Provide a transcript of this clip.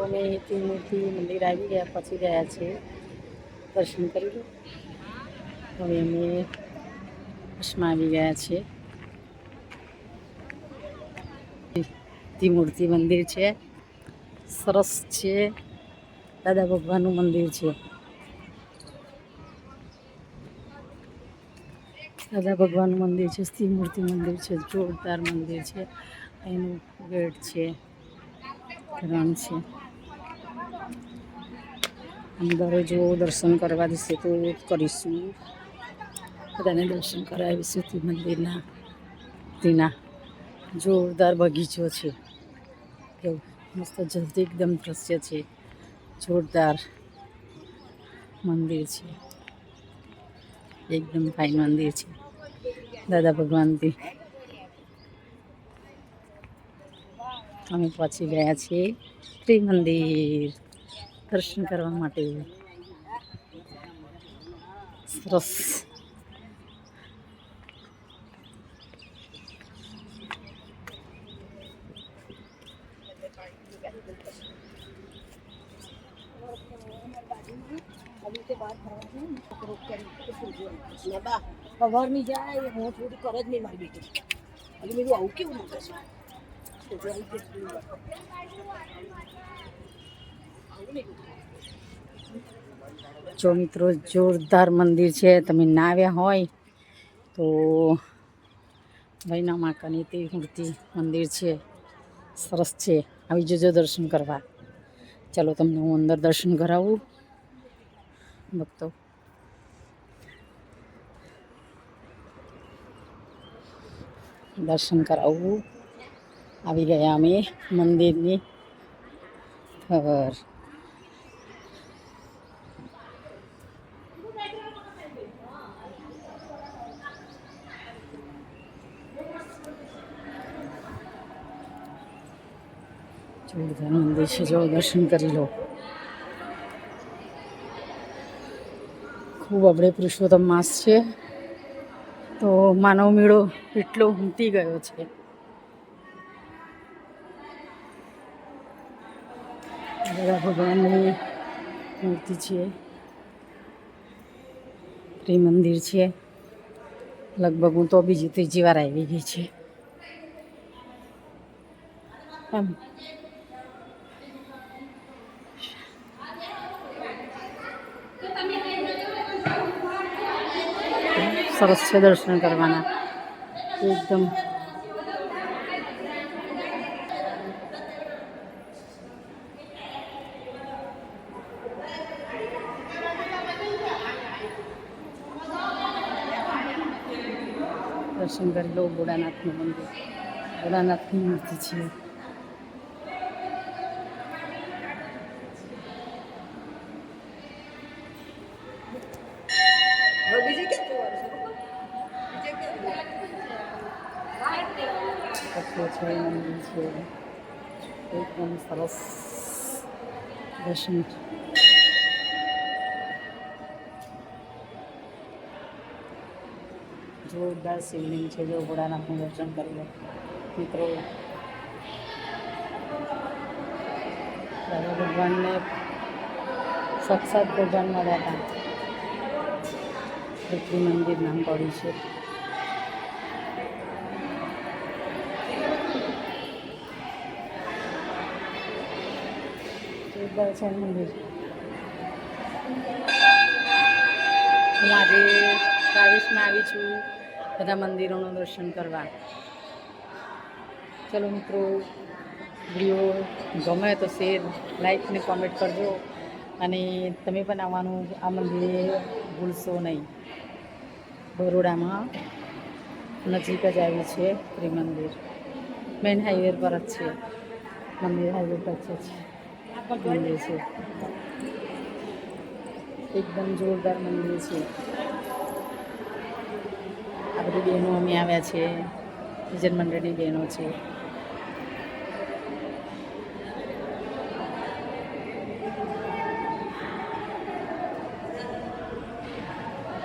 અમે ત્રિમૂર્તિ મંદિર આવી ગયા, પછી ગયા છે દર્શન કરી લો. હવે અમે બસમાં આવી ગયા છીએ. ત્રિમૂર્તિ મંદિર છે, સરસ છે. દાદા ભગવાનનું મંદિર છે. દાદા ભગવાનનું મંદિર છે, ત્રિમૂર્તિ મંદિર છે, જોરદાર મંદિર છે. એનું ગેટ છે, રણ છે. અંદર જો દર્શન કરવા જશે તો કરીશું, બધાને દર્શન કરાવીશું મંદિરના. તેના જોરદાર બગીચો છે, કેવું મસ્ત જલ્દી એકદમ દ્રશ્ય છે. જોરદાર મંદિર છે, એકદમ ફાઇન મંદિર છે. દાદા ભગવાનથી અમે પહોંચી ગયા છીએ ત્રિમંદિર દર્શન કરવા માટે. સરસ. ખબર નહીં જાય, હું થોડું કર જ નહીં મારી બેટી. એટલે મેં આવું કેવું મૂકે છે. જો મિત્રો, જોરદાર મંદિર છે. તમે ના આવ્યા હોય તો ભાઈના માકાની ત્રિમૂર્તિ મંદિર છે, સરસ છે. આવી જજો દર્શન કરવા. ચાલો તમને હું અંદર દર્શન કરાવું. ભક્તો દર્શન કરાવવું. આવી ગયા અમે મંદિરની બહાર. જોરદાર મંદિર છે, જો દર્શન કરી લો. ખૂબ આપણે પુરુષોત્તમ માસ છે તો માનવ મેળો એટલો ઉમટી ગયો છે. દાદા ભગવાનની મૂર્તિ છે, ત્રિમંદિર છે. લગભગ હું તો બીજી ત્રીજી વાર આવી ગઈ છે. સરસ છે દર્શન કરવાના એકદમ. દર્શન કરી લો. ભોળાનાથનું મંદિર, ભોળાનાથની મૂર્તિ છે. છે મંદિર છે, એકદમ સરસ દર્શન. જોરદાર શિવલિંગ છે. જો ભોળાનાથનું દર્શન કરી લો મિત્રો. દાદા ભગવાનને સાક્ષાત ભગવાન મળ્યા હતા. ત્રિમંદિર નામ પડ્યું છે. જોરદાર છે મંદિર. હું આજે 22માં આવી છું બધા મંદિરોનું દર્શન કરવા. ચલો મિત્રો, વિડીયો ગમે તો શેર, લાઈક ને કોમેન્ટ કરજો. અને તમે પણ આવવાનું આ મંદિરે ભૂલશો નહીં. બરોડામાં નજીક જ આવ્યું છે ત્રિમંદિર. મેન હાઈવે પર જ છે મંદિર. હાઈવે પર છે મંદિર છે. એકદમ જોરદાર મંદિર છે. આ બધી બહેનો અમે આવ્યા છે, ભજન મંડળની બહેનો છે.